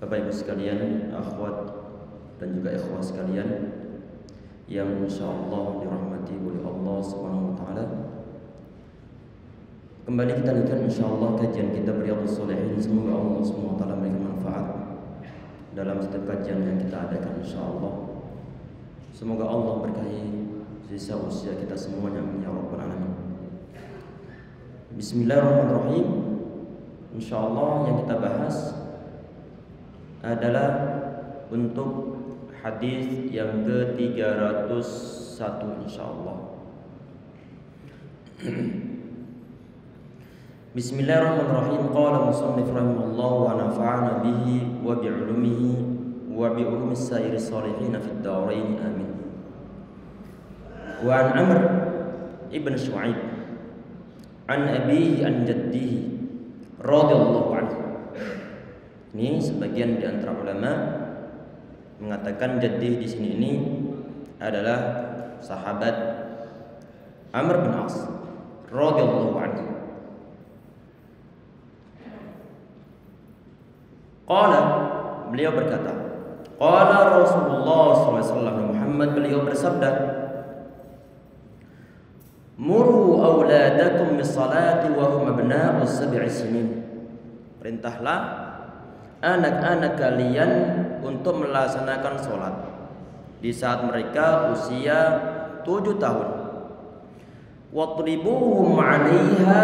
Bapak Ibu sekalian, akhwat dan juga ikhwah sekalian yang insyaallah dirahmati oleh Allah Subhanahu wa taala. Kembali kita lanjutkan insyaallah kajian kita Riyadhus Shalihin. Semoga Allah Subhanahu wa taala memberikan manfaat dalam setiap kajian yang kita adakan insyaallah. Semoga Allah berkahi sisa usia kita semuanya, ya rabbal alamin. Bismillahirrahmanirrahim. Insyaallah yang kita bahas adalah untuk hadis yang ke-301 insyaallah. Bismillahirrahmanirrahim. Qala musannif rahimahullah wa nafa'ana bihi wa bi'ulumihi wa bi'ulumis sairi salihin fid dharain amin. Wa an Amr ibn Shu'aib an abihi an jaddihi radhiyallahu anhu. Ini sebagian di antara ulama mengatakan jaddi di sini ini adalah sahabat Amr bin As radhiyallahu anhu. Qala, beliau berkata, qala Rasulullah SAW, Muhammad beliau bersabda, muru auladakum bis-salati wa hum abna'u sab'i sinin. Perintahlah anak-anak kalian untuk melaksanakan sholat di saat mereka usia 7 tahun. Wadribuhum 'alaiha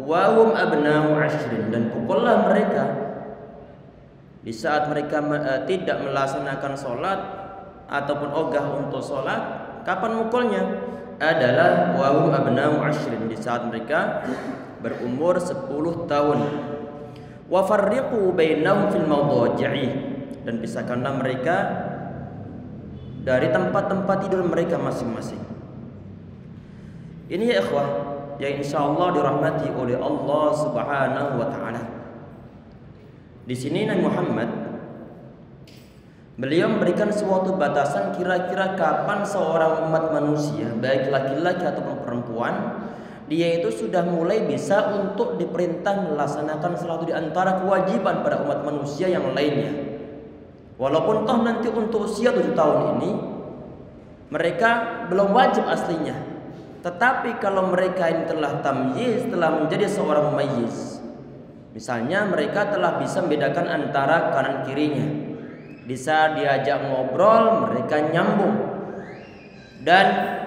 wa hum abna'u 'ashrin, dan pukullah mereka di saat mereka tidak melaksanakan sholat ataupun ogah untuk sholat. Kapan mukulnya? Adalah wa hum abna'u 'ashrin, di saat mereka berumur 10 tahun. Wa farriqu bainahum fil mawdaji'i, dan pisahkanlah mereka dari tempat-tempat tidur mereka masing-masing. Ini ya ikhwah yang insyaallah dirahmati oleh Allah Subhanahu wa taala. Di sini Nabi Muhammad beliau memberikan suatu batasan kira-kira kapan seorang umat manusia, baik laki-laki ataupun perempuan, dia itu sudah mulai bisa untuk diperintah melaksanakan salah satu di antara kewajiban pada umat manusia yang lainnya. Walaupun toh nanti untuk usia 7 tahun ini mereka belum wajib aslinya, tetapi kalau mereka ini telah tamyiz, telah menjadi seorang mumayyiz, misalnya mereka telah bisa membedakan antara kanan kirinya, bisa diajak ngobrol mereka nyambung, dan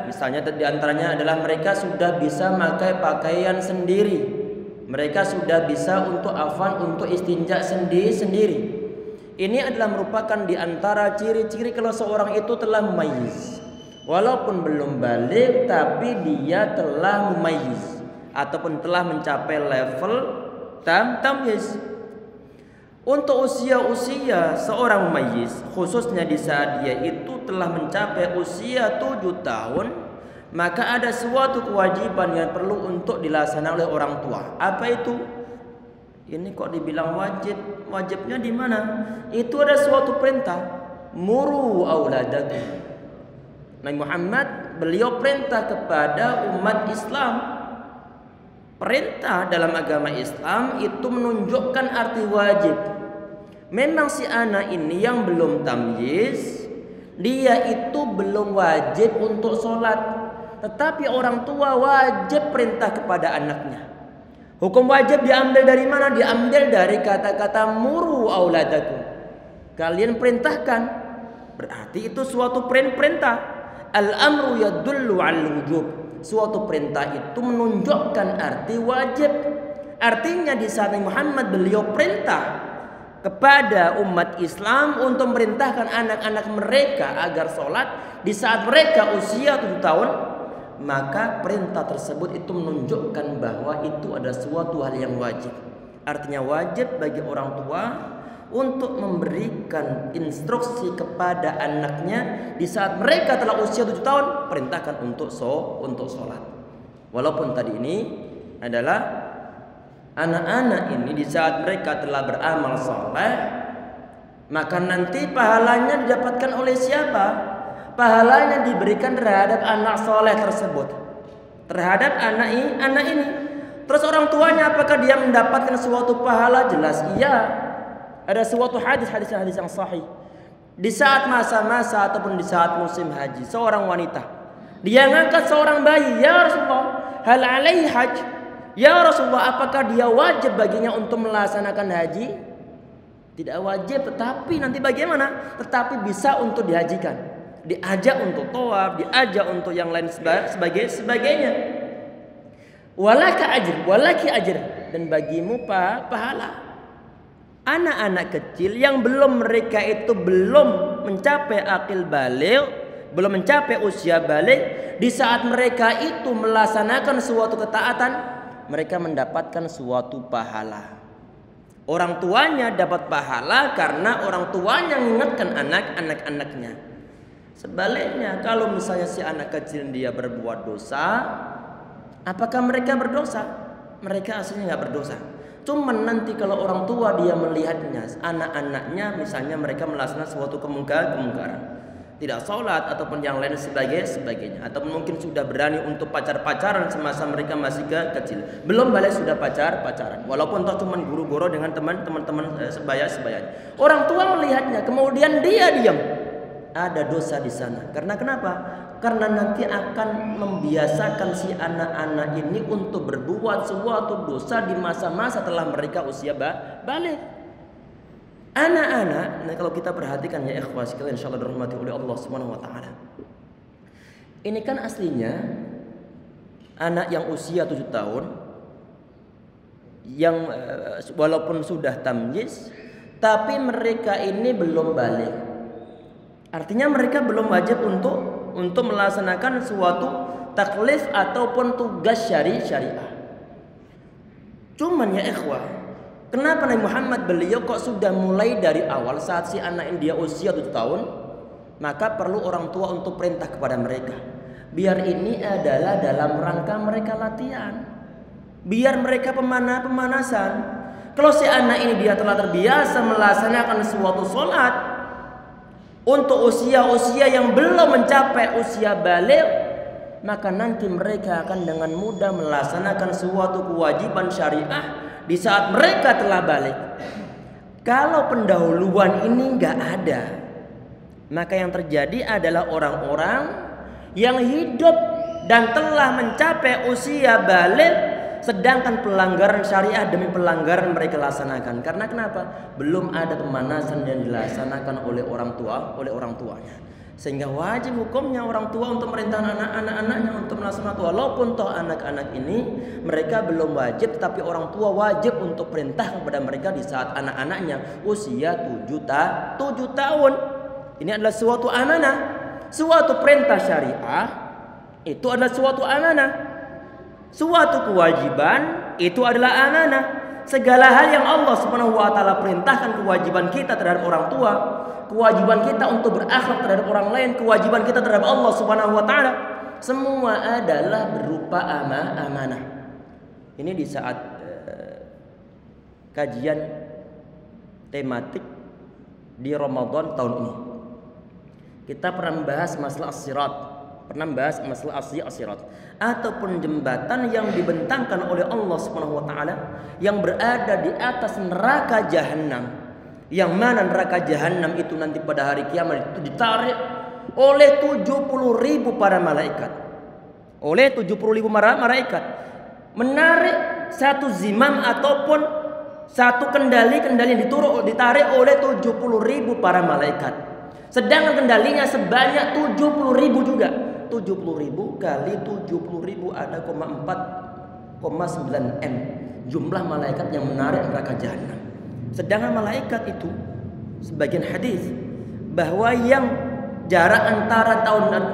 misalnya di antaranya adalah mereka sudah bisa memakai pakaian sendiri, mereka sudah bisa untuk afan, untuk istinja sendiri. Ini adalah merupakan di antara ciri-ciri kalau seorang itu telah mumayyiz. Walaupun belum balik, tapi dia telah mumayyiz ataupun telah mencapai level tamyiz. Untuk usia-usia seorang mumayyiz, khususnya di saat dia itu telah mencapai usia 7 tahun, maka ada suatu kewajiban yang perlu untuk dilaksanakan oleh orang tua. Apa itu? Ini kok dibilang wajib? Wajibnya di mana? Itu ada suatu perintah. Muru auladakum. Nabi Muhammad beliau perintah kepada umat Islam. Perintah dalam agama Islam itu menunjukkan arti wajib. Memang si anak ini yang belum tamyiz, dia itu belum wajib untuk sholat, tetapi orang tua wajib perintah kepada anaknya. Hukum wajib diambil dari mana? Diambil dari kata-kata muru auladakum. Kalian perintahkan. Berarti itu suatu perintah. Al-amru yadullu al-wujub. Suatu perintah itu menunjukkan arti wajib. Artinya di saat Muhammad beliau perintah kepada umat Islam untuk memerintahkan anak-anak mereka agar sholat di saat mereka usia 7 tahun, maka perintah tersebut itu menunjukkan bahwa itu ada suatu hal yang wajib. Artinya wajib bagi orang tua untuk memberikan instruksi kepada anaknya di saat mereka telah usia 7 tahun, perintahkan untuk sholat. Walaupun tadi ini adalah anak-anak ini di saat mereka telah beramal soleh, maka nanti pahalanya didapatkan oleh siapa? Pahalanya diberikan terhadap anak soleh tersebut, terhadap anak ini. Terus orang tuanya apakah dia mendapatkan suatu pahala? Jelas iya. Ada suatu hadis yang sahih. Di saat masa-masa ataupun di saat musim haji, seorang wanita dia ngangkat seorang bayi, ya Rasulullah, hal alaihi haj? Ya Rasulullah, apakah dia wajib baginya untuk melaksanakan haji? Tidak wajib, tetapi nanti bagaimana? Tetapi bisa untuk dihajikan. Diajak untuk tawaf, diajak untuk yang lain sebagainya. Walaki ajr, dan bagimu pahala. Anak-anak kecil yang belum mencapai akil baligh, belum mencapai usia baligh, di saat mereka itu melaksanakan suatu ketaatan, mereka mendapatkan suatu pahala. Orang tuanya dapat pahala karena orang tuanya mengingatkan anak-anaknya. Sebaliknya, kalau misalnya si anak kecil dia berbuat dosa, apakah mereka berdosa? Mereka aslinya nggak berdosa. Cuman nanti kalau orang tua dia melihatnya, anak-anaknya misalnya mereka melaksanakan suatu kemungkaran, tidak sholat ataupun yang lain sebagainya, atau mungkin sudah berani untuk pacaran semasa mereka masih kecil, belum balik sudah pacaran, walaupun toh cuman guru-guru dengan teman-teman sebaya-sebayanya. Orang tua melihatnya, kemudian dia diam, ada dosa di sana. Karena kenapa? Karena nanti akan membiasakan si anak-anak ini untuk berbuat suatu dosa di masa-masa setelah mereka usia balik. Anak-anak, nah kalau kita perhatikan ya ikhwah sekalian, insyaallah dirahmati oleh Allah Subhanahu wa taala. Ini kan aslinya anak yang usia 7 tahun yang walaupun sudah tamyiz, tapi mereka ini belum balik. Artinya mereka belum wajib untuk melaksanakan suatu taklif ataupun tugas syariah. Cuman ya ikhwah, kenapa Nabi Muhammad beliau kok sudah mulai dari awal saat si anak ini dia usia 7 tahun, maka perlu orang tua untuk perintah kepada mereka. Biar ini adalah dalam rangka mereka latihan. Biar mereka pemanasan. Kalau si anak ini dia telah terbiasa melaksanakan suatu sholat untuk usia-usia yang belum mencapai usia balik, maka nanti mereka akan dengan mudah melaksanakan suatu kewajiban syariah di saat mereka telah balik. Kalau pendahuluan ini nggak ada, maka yang terjadi adalah orang-orang yang hidup dan telah mencapai usia balik, sedangkan pelanggaran syariah demi pelanggaran mereka laksanakan. Karena kenapa? Belum ada pemanasan yang dilaksanakan oleh orang tuanya. Sehingga wajib hukumnya orang tua untuk merintahkan anak-anaknya untuk melaksanakan, walaupun toh anak-anak ini mereka belum wajib, tapi orang tua wajib untuk perintah kepada mereka di saat anak-anaknya usia 7 tahun. Ini adalah suatu amanah, suatu perintah syariah itu adalah suatu amanah. Suatu kewajiban itu adalah amanah. Segala hal yang Allah Subhanahu wa taala perintahkan, kewajiban kita terhadap orang tua, kewajiban kita untuk berakhlak terhadap orang lain, kewajiban kita terhadap Allah Subhanahu wa taala, semua adalah berupa amanah. Ini di saat kajian tematik di Ramadan tahun ini. Kita pernah membahas masalah as-sirat, as-sirat ataupun jembatan yang dibentangkan oleh Allah Subhanahu wa taala yang berada di atas neraka jahanam, yang mana neraka jahanam itu nanti pada hari kiamat itu ditarik oleh 70.000 para malaikat. Oleh 70.000 malaikat menarik satu zimam ataupun satu kendali yang ditarik oleh 70.000 para malaikat. Sedangkan kendalinya sebanyak 70.000 juga. 70.000 kali 70.000 ada 4,9 M jumlah malaikat yang menarik neraka jahanam. Sedangkan malaikat itu sebagian hadis bahwa yang jarak antara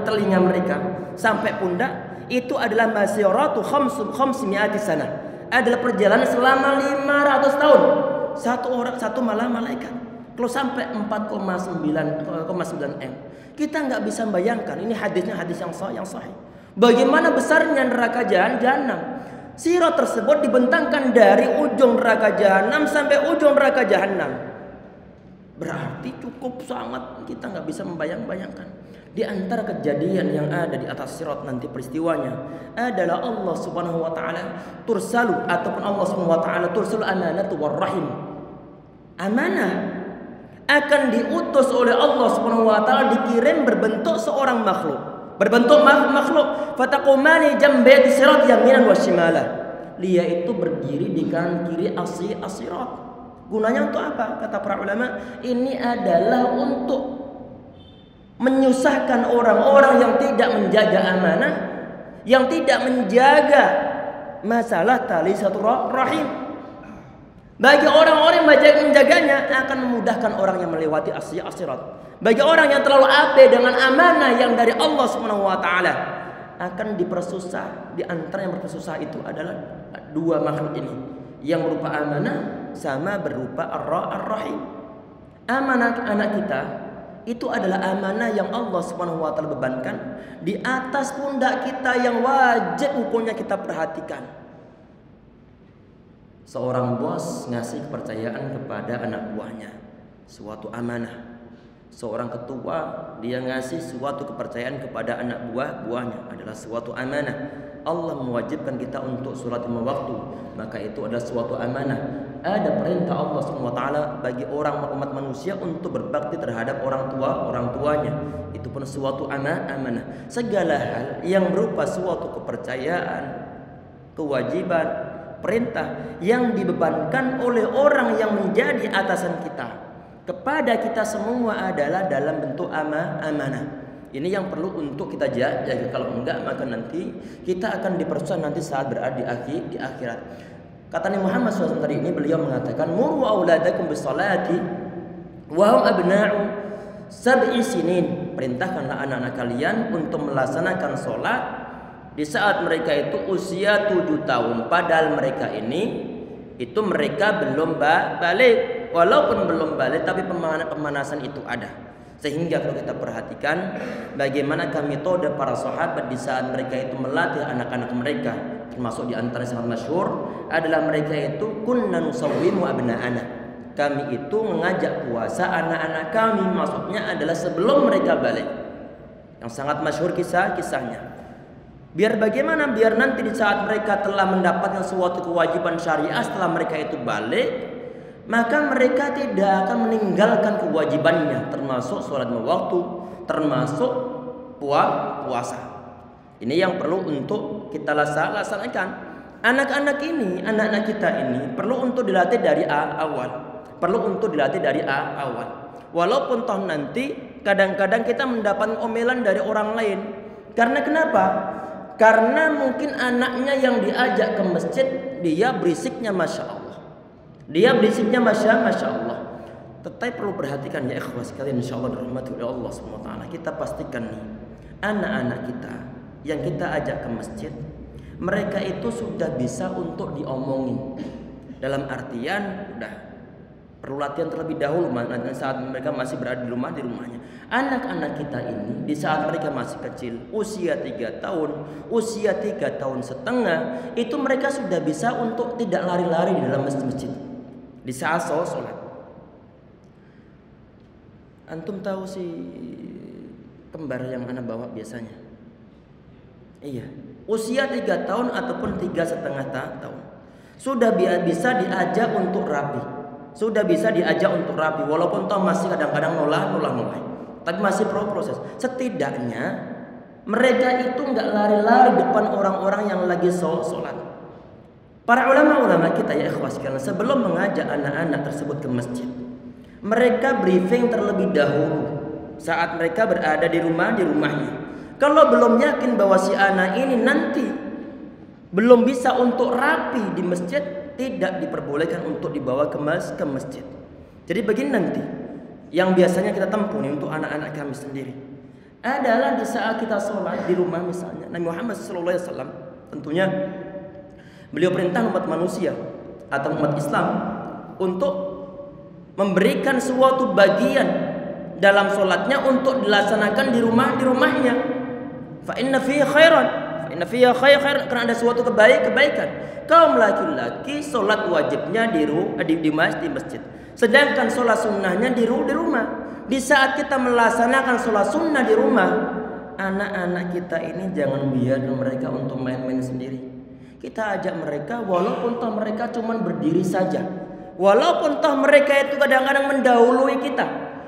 telinga mereka sampai pundak itu adalah masiratu khamsimi'ati sana, adalah perjalanan selama 500 tahun satu malaikat. Kalau sampai 4,9 M, kita nggak bisa membayangkan. Ini hadisnya hadis yang sahih. Bagaimana besarnya neraka jahanam. Sirat tersebut dibentangkan dari ujung neraka jahanam sampai ujung neraka jahanam. Berarti cukup sangat, kita nggak bisa membayangkan. Di antara kejadian yang ada di atas sirat nanti peristiwanya adalah Allah Subhanahu wa taala tursalu, ataupun Allah Subhanahu wa taala tursul amanatu war rahim. Amanah akan diutus oleh Allah Subhanahu wa taala, dikirim berbentuk seorang makhluk. Berbentuk makhluk. Fataqumani jambi sirat yaminan wa shimala. Dia itu berdiri di kanan kiri as-sirat. Gunanya untuk apa? Kata para ulama, ini adalah untuk menyusahkan orang-orang yang tidak menjaga amanah, yang tidak menjaga masalah tali silaturahim. Bagi orang-orang yang menjaganya akan memudahkan orang yang melewati as-sirat. Bagi orang yang terlalu abai dengan amanah yang dari Allah Subhanahu wa taala akan dipersusah. Di antara yang bersusah itu adalah dua makhluk ini, yang berupa amanah sama berupa ar-rahim. Amanah anak kita itu adalah amanah yang Allah Subhanahu wa taala bebankan di atas pundak kita, yang wajib hukumnya kita perhatikan. Seorang bos ngasih kepercayaan kepada anak buahnya suatu amanah. Seorang ketua dia ngasih suatu kepercayaan kepada anak buahnya adalah suatu amanah. Allah mewajibkan kita untuk sholat 5 waktu, maka itu adalah suatu amanah. Ada perintah Allah SWT bagi orang umat manusia untuk berbakti terhadap orang tuanya. Itu pun suatu amanah. Segala hal yang berupa suatu kepercayaan, kewajiban, perintah yang dibebankan oleh orang yang menjadi atasan kita kepada kita semua adalah dalam bentuk amanah. Ini yang perlu untuk kita jaga. Kalau enggak, maka nanti kita akan dipersusah nanti saat berada di akhirat. Kata Nabi Muhammad SAW tadi ini, beliau mengatakan, muru auladakum bisolati wa hum abna'u sab'i sinin. Perintahkanlah anak-anak kalian untuk melaksanakan sholat di saat mereka itu usia 7 tahun. Padahal mereka ini itu mereka belum balik. Walaupun belum balik, tapi pemanasan itu ada. Sehingga kalau kita perhatikan bagaimana metode para sahabat di saat mereka itu melatih anak-anak mereka, termasuk di antara yang sangat masyhur adalah mereka itu kunna nusawwimu abna'ana. Kami itu mengajak puasa anak-anak kami, maksudnya adalah sebelum mereka balik. Yang sangat masyhur kisahnya. Biar bagaimana? Biar nanti di saat mereka telah mendapatkan suatu kewajiban syariah setelah mereka itu balik, maka mereka tidak akan meninggalkan kewajibannya, termasuk sholat 5 waktu, termasuk puasa. Ini yang perlu untuk kita laksanakan. Anak-anak ini, anak-anak kita ini perlu untuk dilatih dari awal. Walaupun toh nanti kadang-kadang kita mendapat omelan dari orang lain. Karena kenapa? Karena mungkin anaknya yang diajak ke masjid, dia berisiknya Masya Allah. Masya Allah. Tetapi perlu perhatikan ya ikhwas sekalian, insyaallah dirahmati oleh Allah SWT. Kita pastikan nih, anak-anak kita yang kita ajak ke masjid, mereka itu sudah bisa untuk diomongin. Dalam artian udah perlu latihan terlebih dahulu saat mereka masih berada di rumahnya. Anak-anak kita ini di saat mereka masih kecil, usia 3 tahun, usia 3 tahun setengah, itu mereka sudah bisa untuk tidak lari-lari di dalam masjid. Di saat sholat. Antum tahu si kembar yang anak bawa biasanya? Iya, usia 3 tahun ataupun 3,5 tahun sudah bisa diajak untuk rapi. Walaupun toh masih kadang-kadang nolak, tapi masih proses. Setidaknya mereka itu nggak lari-lari depan orang-orang yang lagi sholat. Para ulama kita ya ikhwas sekalian, sebelum mengajak anak-anak tersebut ke masjid, mereka briefing terlebih dahulu saat mereka berada di rumahnya. Kalau belum yakin bahwa si anak ini nanti belum bisa untuk rapi di masjid, tidak diperbolehkan untuk dibawa ke masjid. Jadi begini nanti, yang biasanya kita tempuh nih untuk anak-anak kami sendiri adalah di saat kita sholat di rumah misalnya. Nabi Muhammad SAW tentunya beliau perintah umat manusia atau umat Islam untuk memberikan suatu bagian dalam sholatnya untuk dilaksanakan di rumahnya. Fa inna fiha khairan, karena ada suatu kebaikan. Kaum laki-laki sholat wajibnya di masjid, sedangkan sholat sunnahnya di rumah. Di saat kita melaksanakan sholat sunnah di rumah, anak-anak kita ini jangan biarkan mereka untuk main-main sendiri. Kita ajak mereka, walaupun toh mereka cuma berdiri saja, Walaupun toh mereka itu kadang-kadang mendahului kita,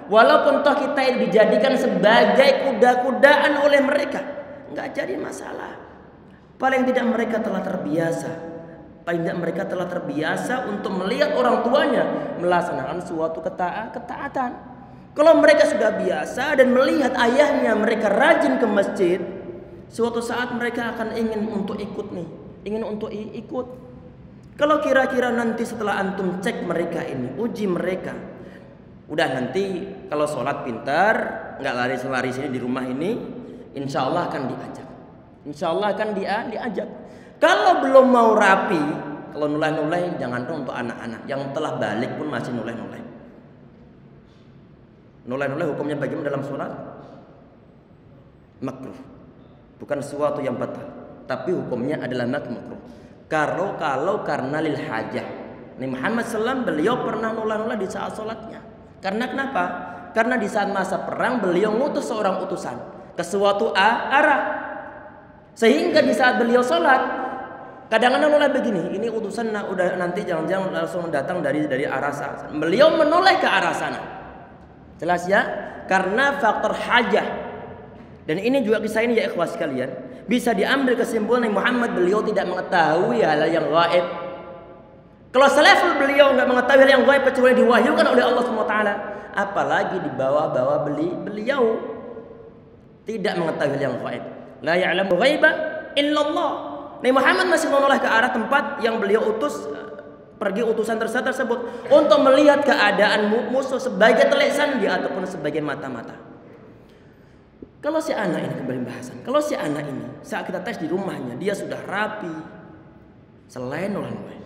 walaupun toh kita ini dijadikan sebagai kuda-kudaan oleh mereka, nggak jadi masalah. Paling tidak mereka telah terbiasa. Paling tidak mereka telah terbiasa untuk melihat orang tuanya melaksanakan suatu ketaatan. Kalau mereka sudah biasa dan melihat ayahnya mereka rajin ke masjid, suatu saat mereka akan ingin untuk ikut nih, ingin untuk ikut. Kalau kira-kira nanti setelah antum cek mereka ini, uji mereka, udah nanti kalau sholat pintar, nggak lari-lari sini di rumah ini, insya Allah akan diajak. Insya Allah akan diajak. Kalau belum mau rapi, kalau nulai-nulai, jangan dong untuk anak-anak yang telah balik pun masih nulai-nulai. Nulai-nulai hukumnya bagaimana dalam sholat? Makruh. Bukan sesuatu yang batal, tapi hukumnya adalah makruh. Kalau karena lil hajah. Nabi Muhammad SAW beliau pernah nulai-nulai di saat sholatnya. Karena kenapa? Karena di saat masa perang beliau ngutus seorang utusan ke suatu arah. Sehingga di saat beliau sholat, kadang-kadang noleh begini, ini utusan udah nanti jangan-jangan langsung datang dari arah sana. Beliau menoleh ke arah sana. Jelas ya? Karena faktor hajah. Dan ini juga kisah ini ya ikhwas sekalian, bisa diambil kesimpulan Muhammad beliau tidak mengetahui hal yang gaib. Kalau selevel beliau nggak mengetahui hal yang gaib kecuali diwahyukan oleh Allah SWT, apalagi di bawah-bawah beliau tidak mengetahui hal yang gaib. La ya'lamu ghaiba illallah. Nabi Muhammad masih menoleh ke arah tempat yang beliau utus, pergi utusan tersebut untuk melihat keadaan musuh sebagai telik sandi ataupun sebagai mata-mata. Kalau si anak ini, kembali bahasan, kalau si anak ini saat kita tes di rumahnya dia sudah rapi, selain noleh-noleh,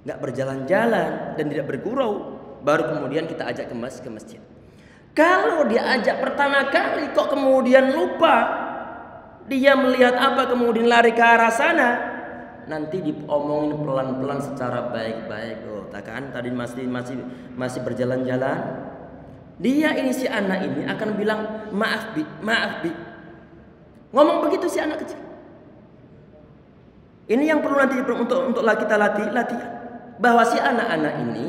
nggak berjalan-jalan dan tidak bergurau, baru kemudian kita ajak ke masjid. Kalau diajak pertama kali kok kemudian lupa, dia melihat apa kemudian lari ke arah sana, nanti diomongin pelan-pelan secara baik-baik. Oh, kan tadi masih berjalan-jalan. Dia ini si anak ini akan bilang maaf bi. Ngomong begitu si anak kecil. Ini yang perlu nanti untuk kita latihan. Bahwa si anak-anak ini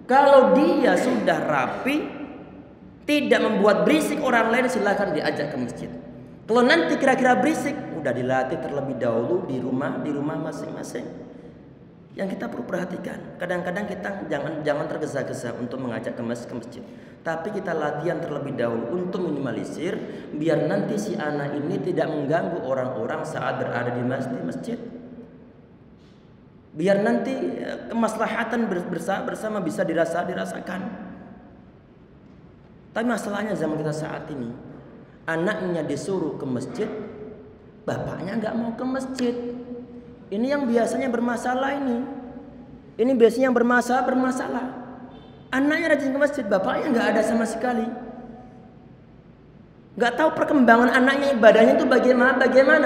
kalau dia sudah rapi, tidak membuat berisik orang lain, silakan diajak ke masjid. Kalau nanti kira-kira berisik, udah dilatih terlebih dahulu di rumah masing-masing. Yang kita perlu perhatikan, kadang-kadang kita jangan tergesa-gesa untuk mengajak ke masjid. Tapi kita latihan terlebih dahulu untuk minimalisir, biar nanti si anak ini tidak mengganggu orang-orang saat berada di masjid. Biar nanti kemaslahatan bersama bisa dirasakan. Tapi masalahnya zaman kita saat ini, anaknya disuruh ke masjid, bapaknya nggak mau ke masjid. Ini yang biasanya bermasalah ini. Ini biasanya yang bermasalah. Anaknya rajin ke masjid, bapaknya nggak ada sama sekali. Nggak tahu perkembangan anaknya, ibadahnya itu bagaimana.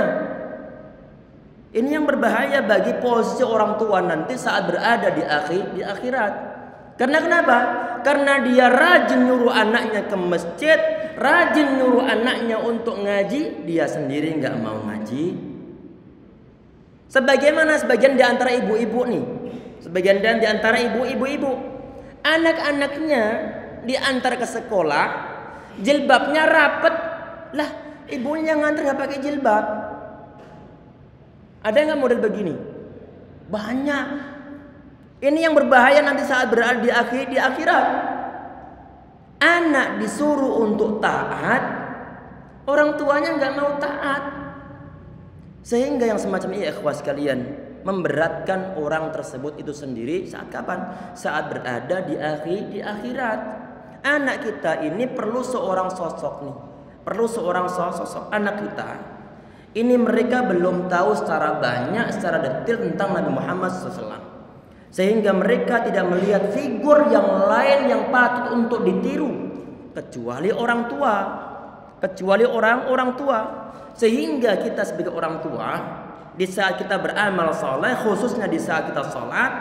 Ini yang berbahaya bagi posisi orang tua nanti saat berada di akhirat. Karena kenapa? Karena dia rajin nyuruh anaknya ke masjid, rajin nyuruh anaknya untuk ngaji, dia sendiri nggak mau ngaji. Sebagaimana sebagian di antara ibu-ibu nih, anak-anaknya diantar ke sekolah, jilbabnya rapet, lah ibunya yang nganter nggak pakai jilbab. Ada nggak model begini? Banyak. Ini yang berbahaya nanti saat berada di akhirat. Anak disuruh untuk taat, orang tuanya nggak mau taat. Sehingga yang semacam ini ikhwas sekalian memberatkan orang tersebut itu sendiri saat kapan? Saat berada di akhirat. Anak kita ini perlu seorang sosok nih. Perlu seorang sosok anak kita. Ini mereka belum tahu secara banyak, secara detail tentang Nabi Muhammad SAW. Sehingga mereka tidak melihat figur yang lain yang patut untuk ditiru kecuali orang tua. Kecuali orang tua. Sehingga kita sebagai orang tua, di saat kita beramal soleh, khususnya di saat kita sholat,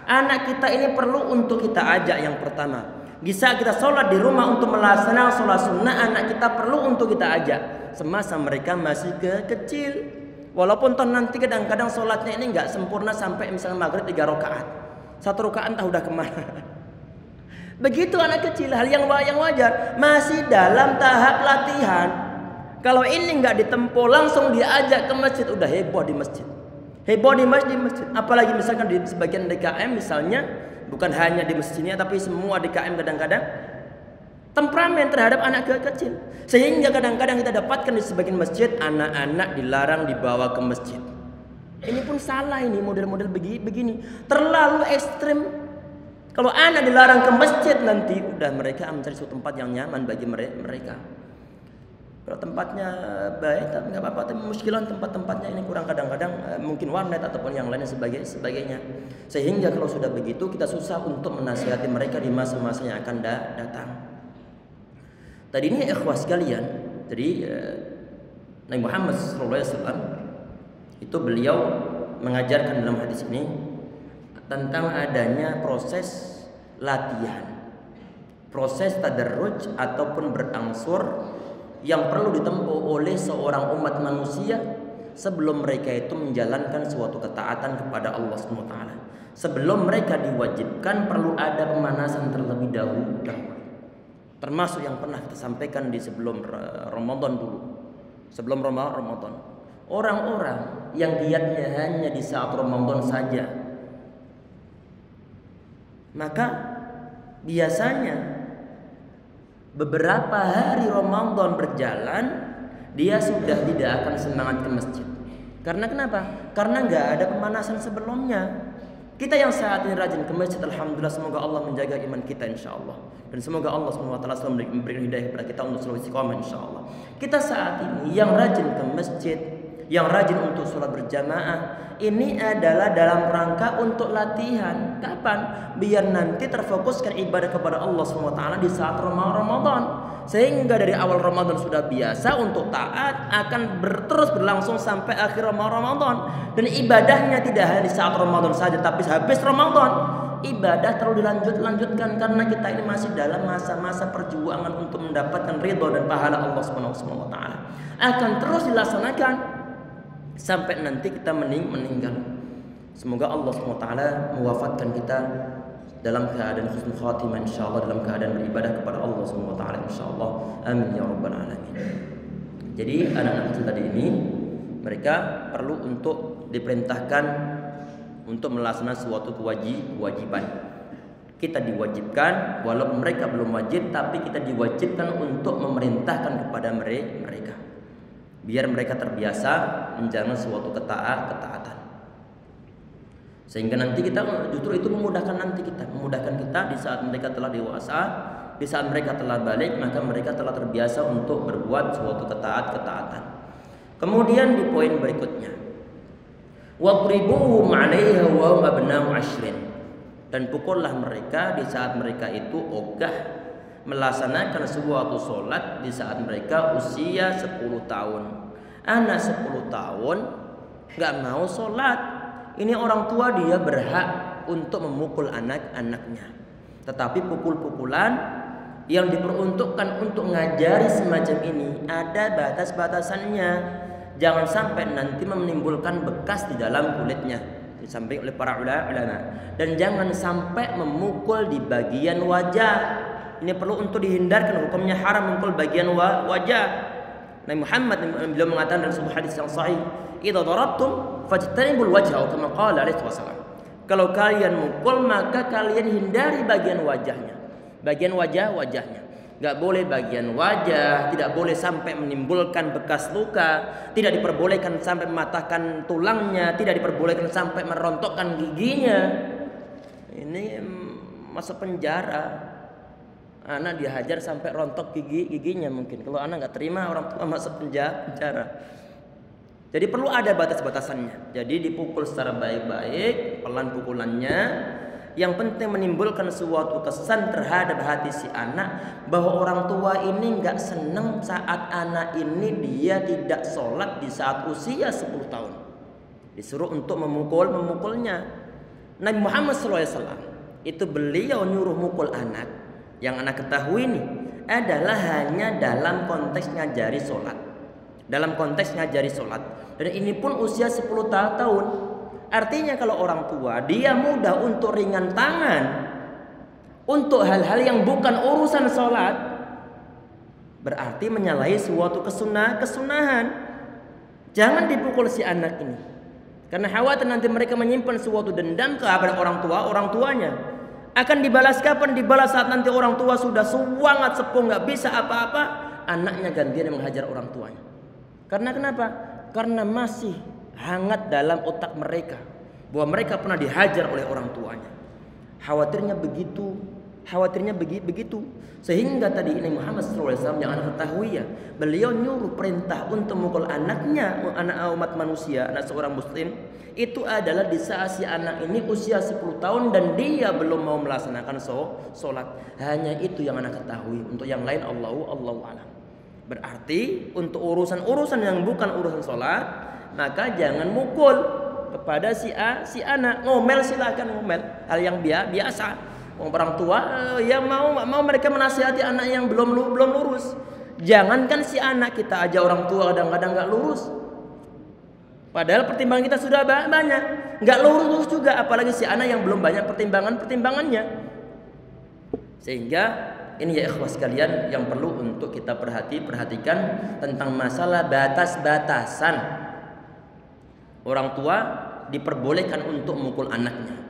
anak kita ini perlu untuk kita ajak yang pertama. Di saat kita sholat di rumah untuk melaksanakan sholat sunnah, anak kita perlu untuk kita ajak semasa mereka masih kecil. Walaupun toh nanti kadang-kadang sholatnya ini nggak sempurna sampai misalnya maghrib 3 rakaat. 1 rakaat entah udah kemana. Begitu anak kecil, hal yang wajar, masih dalam tahap latihan. Kalau ini nggak ditempuh, langsung diajak ke masjid, udah heboh di masjid. Heboh di masjid. Apalagi misalkan di sebagian DKM misalnya, bukan hanya di masjidnya, tapi semua DKM kadang-kadang temperamen terhadap anak kecil. Sehingga kadang-kadang kita dapatkan di sebagian masjid, anak-anak dilarang dibawa ke masjid. Ini pun salah, ini model-model begini. Terlalu ekstrim. Kalau anak dilarang ke masjid, nanti udah mereka mencari suatu tempat yang nyaman bagi mereka. Kalau tempatnya baik, tapi nggak apa-apa. Tapi muskilan tempat-tempatnya ini kurang, kadang-kadang mungkin warnet ataupun yang lainnya sebagainya. Sehingga kalau sudah begitu, kita susah untuk menasihati mereka di masa-masa yang akan datang. Tadi ini ikhwah sekalian, jadi Nabi Muhammad SAW itu beliau mengajarkan dalam hadis ini tentang adanya proses latihan, proses tadarruj ataupun berangsur yang perlu ditempuh oleh seorang umat manusia sebelum mereka itu menjalankan suatu ketaatan kepada Allah SWT. Sebelum mereka diwajibkan perlu ada pemanasan terlebih dahulu. Termasuk yang pernah kita sampaikan di sebelum Ramadan dulu. Sebelum Ramadan. Orang-orang yang giatnya hanya di saat Ramadan saja, maka biasanya beberapa hari Ramadan berjalan, dia sudah tidak akan semangat ke masjid. Karena kenapa? Karena nggak ada pemanasan sebelumnya. Kita yang saat ini rajin ke masjid, alhamdulillah, semoga Allah menjaga iman kita insyaallah. Dan semoga Allah SWT selalu memberikan hidayah kepada kita untuk selalu istiqamah insyaallah. Kita saat ini yang rajin ke masjid, yang rajin untuk sholat berjamaah, ini adalah dalam rangka untuk latihan. Kapan? Biar nanti terfokuskan ibadah kepada Allah SWT di saat Ramadan. Sehingga dari awal Ramadan sudah biasa untuk taat, akan terus berlangsung sampai akhir Ramadan. Dan ibadahnya tidak hanya di saat Ramadan saja, tapi habis Ramadan ibadah terus dilanjutkan karena kita ini masih dalam masa-masa perjuangan untuk mendapatkan ridho dan pahala Allah SWT. Akan terus dilaksanakan sampai nanti kita meninggal. Semoga Allah SWT mewafatkan kita dalam keadaan husnul khatimah insyaallah, dalam keadaan beribadah kepada Allah SWT insyaallah. Amin ya rabbal alamin. Jadi anak-anak kecil tadi ini mereka perlu untuk diperintahkan untuk melaksanakan suatu kewajiban. Kita diwajibkan, walaupun mereka belum wajib, tapi kita diwajibkan untuk memerintahkan kepada mereka. Biar mereka terbiasa menjalankan suatu ketaatan. Sehingga nanti kita justru itu memudahkan kita di saat mereka telah dewasa, di saat mereka telah balik, maka mereka telah terbiasa untuk berbuat suatu ketaatan. Kemudian di poin berikutnya, wadribuhum 'alaiha wa hum abna'u 'ashrin, dan pukullah mereka di saat mereka itu ogah melaksanakan suatu solat di saat mereka usia 10 tahun. Anak 10 tahun nggak mau solat, ini orang tua dia berhak untuk memukul anak-anaknya. Tetapi pukul-pukulan yang diperuntukkan untuk ngajari semacam ini ada batas-batasannya. Jangan sampai nanti menimbulkan bekas di dalam kulitnya, disampaikan oleh para ulama. Dan jangan sampai memukul di bagian wajah. Ini perlu untuk dihindarkan, hukumnya haram memukul bagian wajah. Nabi Muhammad beliau mengatakan dalam sebuah hadis yang sahih, "Idza darabtum fajtanibul wajha," kama qala alaihi wasallam. Kalau kalian mukul maka kalian hindari bagian wajahnya. Bagian wajahnya. Enggak boleh bagian wajah, tidak boleh sampai menimbulkan bekas luka, tidak diperbolehkan sampai mematahkan tulangnya, tidak diperbolehkan sampai merontokkan giginya. Ini masuk penjara. Anak dihajar sampai rontok giginya mungkin. Kalau anak nggak terima, orang tua masuk penjara. Jadi perlu ada batas-batasannya. Jadi dipukul secara baik-baik, pelan pukulannya. Yang penting menimbulkan suatu kesan terhadap hati si anak bahwa orang tua ini nggak seneng saat anak ini dia tidak sholat di saat usia 10 tahun. Disuruh untuk memukulnya. Nabi Muhammad SAW itu beliau nyuruh mukul anak. Yang anak ketahui ini adalah hanya dalam konteks ngajari sholat. Dan ini pun usia 10 tahun. Artinya kalau orang tua dia mudah untuk ringan tangan untuk hal-hal yang bukan urusan sholat, berarti menyalahi suatu kesunahan. Jangan dipukul si anak ini, karena khawatir nanti mereka menyimpan suatu dendam kepada orang tuanya. Akan dibalas kapan? Dibalas saat nanti orang tua sudah sangat sepuh, nggak bisa apa-apa, anaknya gantian menghajar orang tuanya. Karena kenapa? Karena masih hangat dalam otak mereka bahwa mereka pernah dihajar oleh orang tuanya. Khawatirnya begitu. Sehingga tadi Nabi Muhammad SAW yang anda ketahui ya, beliau nyuruh perintah untuk memukul anaknya, anak umat manusia, anak seorang muslim, itu adalah di saat si anak ini usia 10 tahun dan dia belum mau melaksanakan sholat. Hanya itu yang anda ketahui. Untuk yang lain Allahu a'lam. Berarti untuk urusan-urusan yang bukan urusan sholat, maka jangan mukul kepada si anak. Ngomel silakan ngomel, hal yang biasa. Orang tua yang mau mereka menasihati anak yang belum lurus. Jangankan si anak, kita aja orang tua kadang-kadang nggak lurus. Padahal pertimbangan kita sudah banyak, nggak lurus juga, apalagi si anak yang belum banyak pertimbangannya. Sehingga ini ya ikhwas sekalian yang perlu untuk kita perhatikan tentang masalah batas-batasan. Orang tua diperbolehkan untuk memukul anaknya.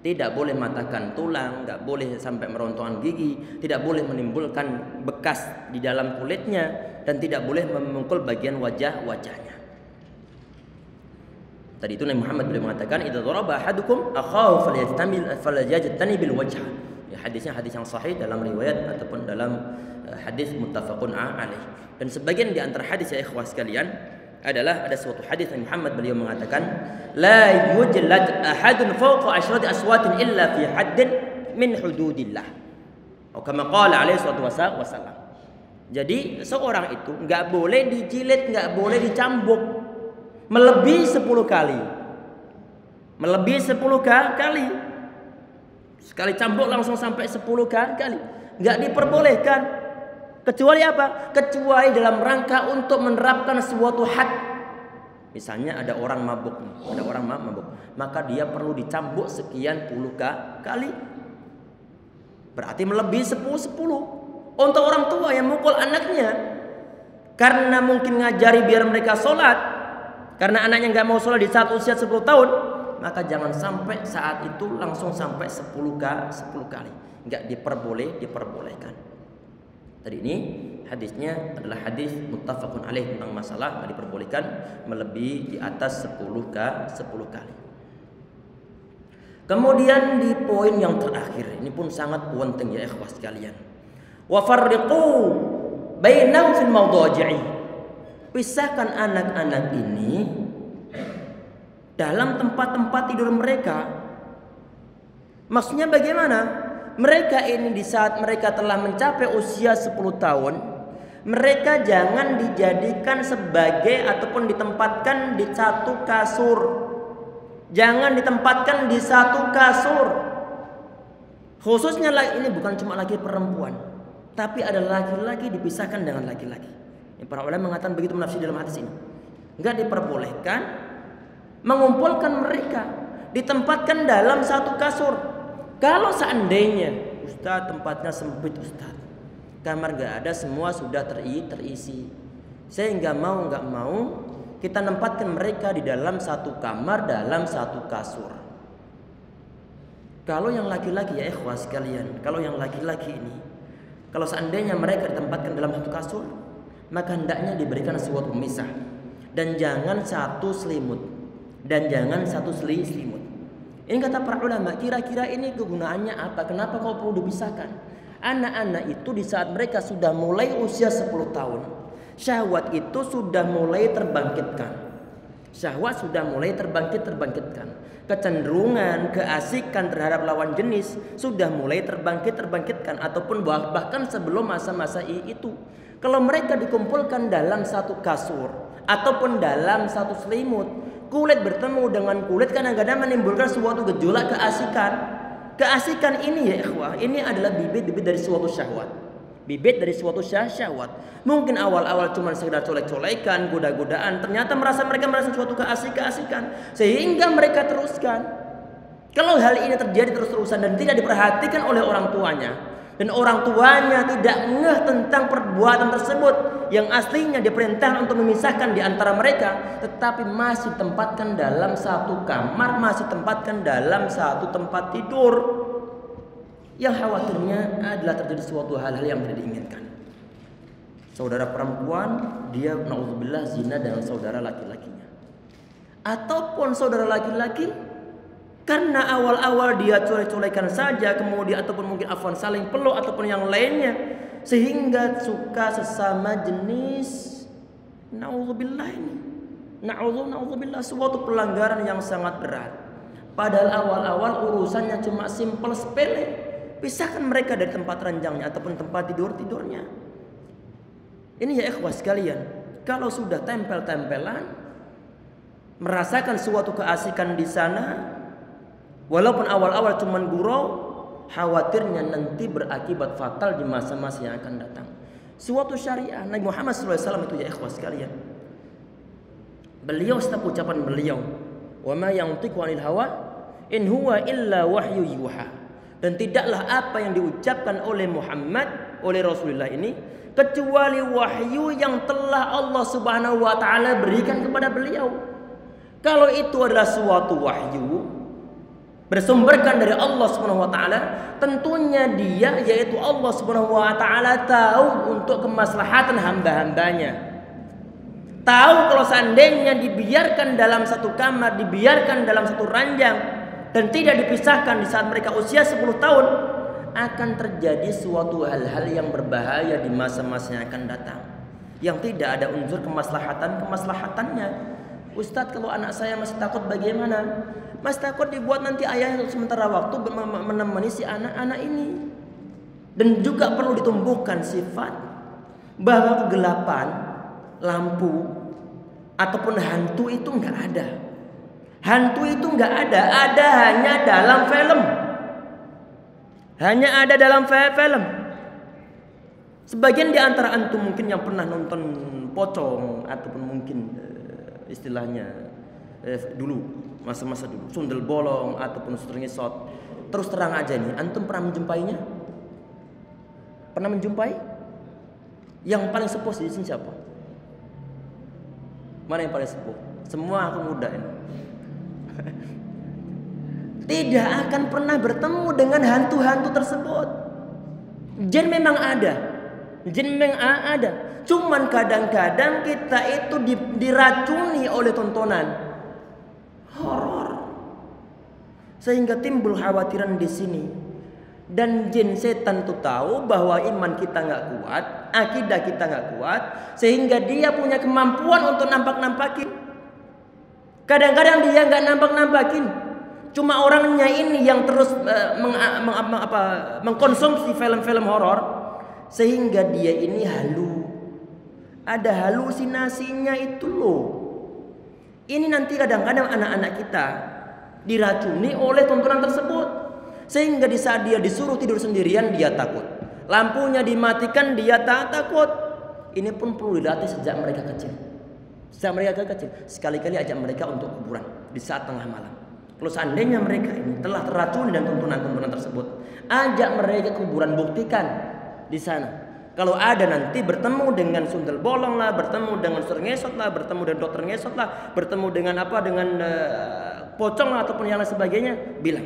Tidak boleh matahkan tulang, nggak boleh sampai merontokkan gigi, tidak boleh menimbulkan bekas di dalam kulitnya, dan tidak boleh memukul bagian wajahnya. Tadi itu Nabi Muhammad beliau mengatakan, "Idza daraba ahadukum akhahu falyajtani bil wajh." Ya, hadisnya hadis yang sahih dalam riwayat ataupun dalam hadis muttafaqun alaih. Dan sebagian di antara hadis ya ikhwah sekalian adalah ada suatu hadis Nabi Muhammad beliau mengatakan, la yujlad ahadun fawqa asyrati aswatin illa fi haddin min hududillah. Atau kama qala alaihi salatu wasallam. Jadi seorang itu enggak boleh dijilid, enggak boleh dicambuk melebihi 10 kali. Melebihi 10 kali. Sekali cambuk langsung sampai 10 kali. Enggak diperbolehkan. Kecuali apa? Kecuali dalam rangka untuk menerapkan suatu had. Misalnya ada orang mabuk, maka dia perlu dicambuk sekian puluh kali. Berarti melebihi 10. Untuk orang tua yang mukul anaknya karena mungkin ngajari biar mereka sholat, karena anaknya nggak mau sholat di saat usia 10 tahun, maka jangan sampai saat itu langsung sampai 10 kali. Nggak diperbolehkan. Tadi ini hadisnya adalah hadis muttafaqun alaih tentang masalah diperbolehkan melebihi di atas 10 kali. Kemudian di poin yang terakhir, ini pun sangat penting ya ikhwah sekalian. Wa farriqu bainahum fil mawdaji'i. Pisahkan anak-anak ini dalam tempat-tempat tidur mereka. Maksudnya bagaimana? Mereka ini di saat mereka telah mencapai usia 10 tahun, mereka jangan dijadikan sebagai ataupun ditempatkan di satu kasur. Jangan ditempatkan di satu kasur. Khususnya ini bukan cuma laki perempuan, tapi ada laki-laki dipisahkan dengan laki-laki. Para ulama mengatakan begitu menafsir dalam hadis ini. Enggak diperbolehkan mengumpulkan mereka, ditempatkan dalam satu kasur. Kalau seandainya Ustaz tempatnya sempit Ustaz, kamar gak ada, semua sudah terisi, sehingga mau gak mau kita nempatkan mereka di dalam satu kamar, dalam satu kasur. Kalau yang laki-laki ya ikhwah sekalian, kalau yang laki-laki ini, kalau seandainya mereka ditempatkan dalam satu kasur, maka hendaknya diberikan sesuatu pemisah, dan jangan satu selimut, dan jangan satu selimut. Ini kata para ulama, kira-kira ini kegunaannya apa? Kenapa kau perlu dipisahkan? Anak-anak itu di saat mereka sudah mulai usia 10 tahun, syahwat itu sudah mulai terbangkitkan. Syahwat sudah mulai terbangkitkan. Kecenderungan, keasikan terhadap lawan jenis sudah mulai terbangkitkan ataupun bahkan sebelum masa-masa itu. Kalau mereka dikumpulkan dalam satu kasur ataupun dalam satu selimut, kulit bertemu dengan kulit kadang-kadang menimbulkan suatu gejolak keasikan. Keasikan ini ya ikhwah, ini adalah bibit-bibit dari suatu syahwat. bibit dari suatu syahwat. Mungkin awal-awal cuma sekedar colek-colekan, goda-godaan, ternyata mereka merasa suatu keasikan sehingga mereka teruskan. Kalau hal ini terjadi terus-terusan dan tidak diperhatikan oleh orang tuanya, dan orang tuanya tidak ngeh tentang perbuatan tersebut yang aslinya diperintahkan untuk memisahkan di antara mereka, tetapi masih ditempatkan dalam satu kamar, masih ditempatkan dalam satu tempat tidur, yang khawatirnya adalah terjadi suatu hal-hal yang tidak diinginkan. Saudara perempuan dia naudzubillah zina dengan saudara laki-lakinya, ataupun saudara laki-laki karena awal-awal dia colek-colekan saja, kemudian ataupun mungkin afwan saling peluk ataupun yang lainnya, sehingga suka sesama jenis. Naudzubillah ini, naudzubillah, suatu pelanggaran yang sangat berat. Padahal awal-awal urusannya cuma simpel sepele, pisahkan mereka dari tempat ranjangnya ataupun tempat tidurnya. Ini ya ikhwas sekalian, kalau sudah tempel-tempelan, merasakan suatu keasikan di sana, walaupun awal-awal cuman gurau, khawatirnya nanti berakibat fatal di masa-masa yang akan datang. Suatu syariah Nabi Muhammad SAW itu ya ikhwas sekalian, beliau setiap ucapan beliau, wa ma yantiqu 'anil hawa in huwa illa wahyu yuha, dan tidaklah apa yang diucapkan oleh Muhammad, oleh Rasulullah ini, kecuali wahyu yang telah Allah Subhanahu wa taala berikan kepada beliau. Kalau itu adalah suatu wahyu bersumberkan dari Allah Subhanahu wa taala, tentunya dia yaitu Allah Subhanahu wa taala tahu untuk kemaslahatan hamba-hambanya. Tahu kalau seandainya dibiarkan dalam satu kamar, dibiarkan dalam satu ranjang dan tidak dipisahkan di saat mereka usia 10 tahun, akan terjadi suatu hal-hal yang berbahaya di masa-masa yang akan datang, yang tidak ada unsur kemaslahatannya. Ustadz, kalau anak saya masih takut bagaimana? Mas takut dibuat nanti ayahnya sementara waktu menemani si anak-anak ini. Dan juga perlu ditumbuhkan sifat bahwa kegelapan, lampu ataupun hantu itu nggak ada. Hantu itu nggak ada hanya dalam film. Hanya ada dalam film. Sebagian di antara antum mungkin yang pernah nonton pocong ataupun mungkin istilahnya dulu, masa-masa dulu, sundel bolong ataupun ngesot. Terus terang aja nih, antum pernah menjumpainya? Pernah menjumpai? Yang paling sepuh di sini siapa? Mana yang paling sepuh? Semua aku muda ini. Tidak akan pernah bertemu dengan hantu-hantu tersebut. Jin memang ada. Cuman kadang-kadang kita itu diracuni oleh tontonan horor, sehingga timbul khawatiran di sini. Dan jin setan itu tahu bahwa iman kita nggak kuat, akidah kita nggak kuat, sehingga dia punya kemampuan untuk nampak-nampakin. Kadang-kadang dia nggak nampak-nampakin, cuma orangnya ini yang terus mengkonsumsi film-film horor, sehingga dia ini ada halusinasinya itu loh. Ini nanti kadang-kadang anak-anak kita diracuni oleh tontonan tersebut, sehingga di saat dia disuruh tidur sendirian dia takut, lampunya dimatikan dia takut. Ini pun perlu dilatih sejak mereka kecil. Sekali-kali ajak mereka untuk kuburan di saat tengah malam. Kalau seandainya mereka ini telah teracuni dan tontonan-tontonan tersebut, ajak mereka kuburan, buktikan di sana. Kalau ada nanti bertemu dengan sundel bolong lah, bertemu dengan sur ngesot lah, bertemu dengan dokter ngesot lah, bertemu dengan pocong lah ataupun yang lain sebagainya, bilang.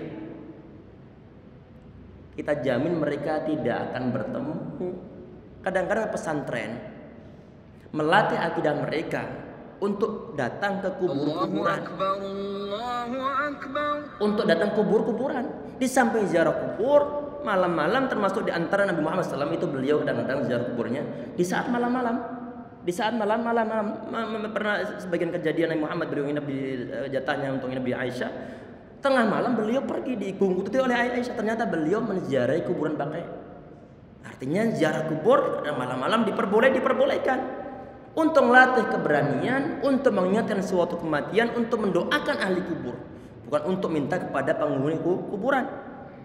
Kita jamin mereka tidak akan bertemu. Kadang-kadang pesantren melatih akidah mereka untuk datang ke kuburan. Untuk datang kuburan. Di samping ziarah kubur, malam-malam termasuk di antara Nabi Muhammad SAW itu beliau kadang-kadang ziarah kuburnya di saat malam-malam. Pernah sebagian kejadian Nabi Muhammad beliau nginep di jatahnya untuk nginep di Aisyah. Tengah malam beliau pergi diikuti oleh Aisyah. Ternyata beliau menziarahi kuburan pakai. Artinya ziarah kubur malam-malam diperbolehkan. Untuk melatih keberanian, untuk mengingatkan suatu kematian, untuk mendoakan ahli kubur. Bukan untuk minta kepada penghuni kuburan,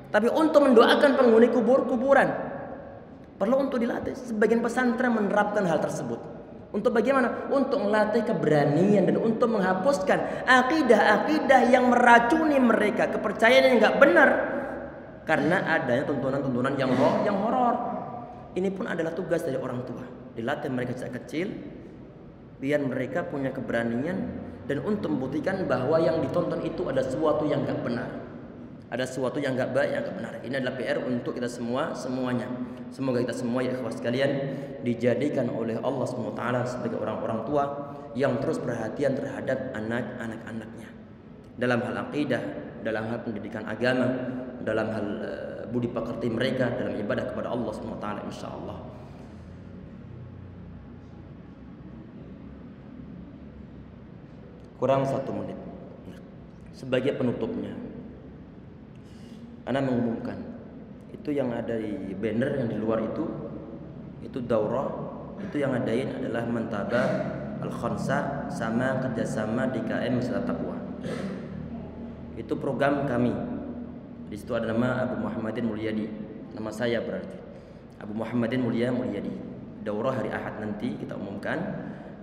tapi untuk mendoakan penghuni kuburan. Perlu untuk dilatih. Sebagian pesantren menerapkan hal tersebut. Untuk bagaimana? Untuk melatih keberanian dan untuk menghapuskan akidah-akidah yang meracuni mereka, kepercayaan yang nggak benar karena adanya tuntunan-tuntunan yang horor. Ini pun adalah tugas dari orang tua. Dilatih mereka sejak kecil, biar mereka punya keberanian dan untuk membuktikan bahwa yang ditonton itu ada sesuatu yang nggak benar, ada sesuatu yang nggak baik, yang nggak benar. Ini adalah PR untuk kita semuanya. Semoga kita semua ya ikhwas sekalian dijadikan oleh Allah SWT sebagai orang-orang tua yang terus perhatian terhadap anak-anaknya dalam hal akidah, dalam hal pendidikan agama, dalam hal budi pekerti mereka dalam ibadah kepada Allah SWT, insyaallah. Kurang 1 menit. Sebagai penutupnya, Ana mengumumkan itu yang ada di banner yang di luar itu daurah, itu yang adain adalah Mentabah Al-Khansa sama kerjasama DKM Masalah Taqwa. Itu program kami. Di situ ada nama Abu Muhammadin Mulyadi, nama saya berarti Abu Muhammadin Mulyadi. Daurah hari Ahad nanti kita umumkan.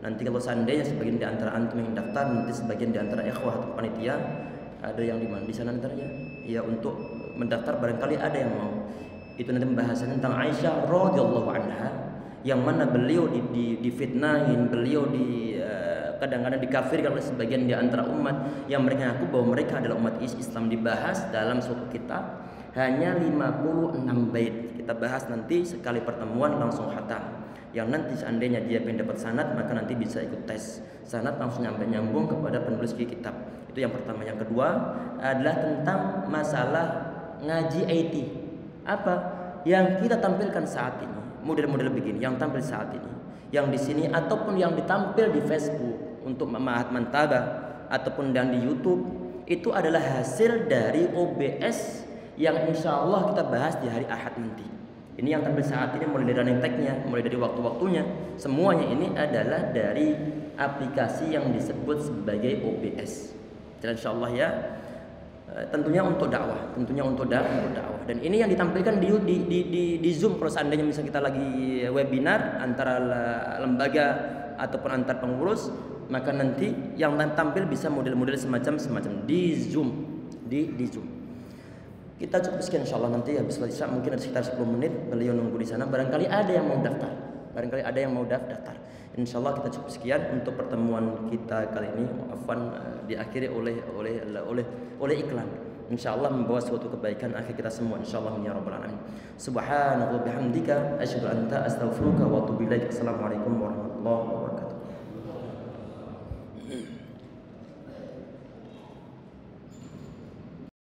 Nanti kalau seandainya sebagian di antara antum yang daftar, nanti sebagian di antara ikhwah atau panitia ada yang di mana di sana antaranya ya untuk mendaftar, barangkali ada yang mau. Itu nanti pembahasan tentang Aisyah radhiyallahu anha yang mana beliau difitnahin, beliau kadang-kadang dikafirkan oleh sebagian di antara umat yang mereka ngaku bahwa mereka adalah umat Islam. Dibahas dalam suatu kitab hanya 56 bait. Kita bahas nanti sekali pertemuan langsung khatam. Yang nanti seandainya dia pengen dapat sanad, maka nanti bisa ikut tes sanad langsung nyambung kepada penulis kitab. Itu yang pertama. Yang kedua adalah tentang masalah ngaji IT. Apa yang kita tampilkan saat ini, model-model begini yang tampil saat ini, yang di sini ataupun yang ditampil di Facebook untuk Ma'had Mentabah ataupun yang di YouTube, itu adalah hasil dari OBS yang insya Allah kita bahas di hari Ahad nanti. Ini yang tampil saat ini mulai dari running tag-nya, mulai dari waktu-waktunya, semuanya ini adalah dari aplikasi yang disebut sebagai OBS. Dan insya Allah ya, tentunya untuk dakwah, dakwah. Dan ini yang ditampilkan di Zoom. Kalau seandainya misalnya kita lagi webinar antara lembaga ataupun antar pengurus, maka nanti yang tampil bisa model-model semacam di Zoom, di Zoom. Kita cukup sekian insyaallah. Nanti habis sholat isya mungkin ada sekitar 10 menit beliau nunggu di sana. Barangkali ada yang mau daftar. Insyaallah kita cukup sekian untuk pertemuan kita kali ini. Afwan diakhiri oleh iklan. Insyaallah membawa suatu kebaikan akhir kita semua insyaallah ya rabbal alamin. Subhanallahi wa bihamdika asyhadu an la ilaha illa anta astaghfiruka wa atubu ilaik. Assalamualaikum warahmatullahi wabarakatuh.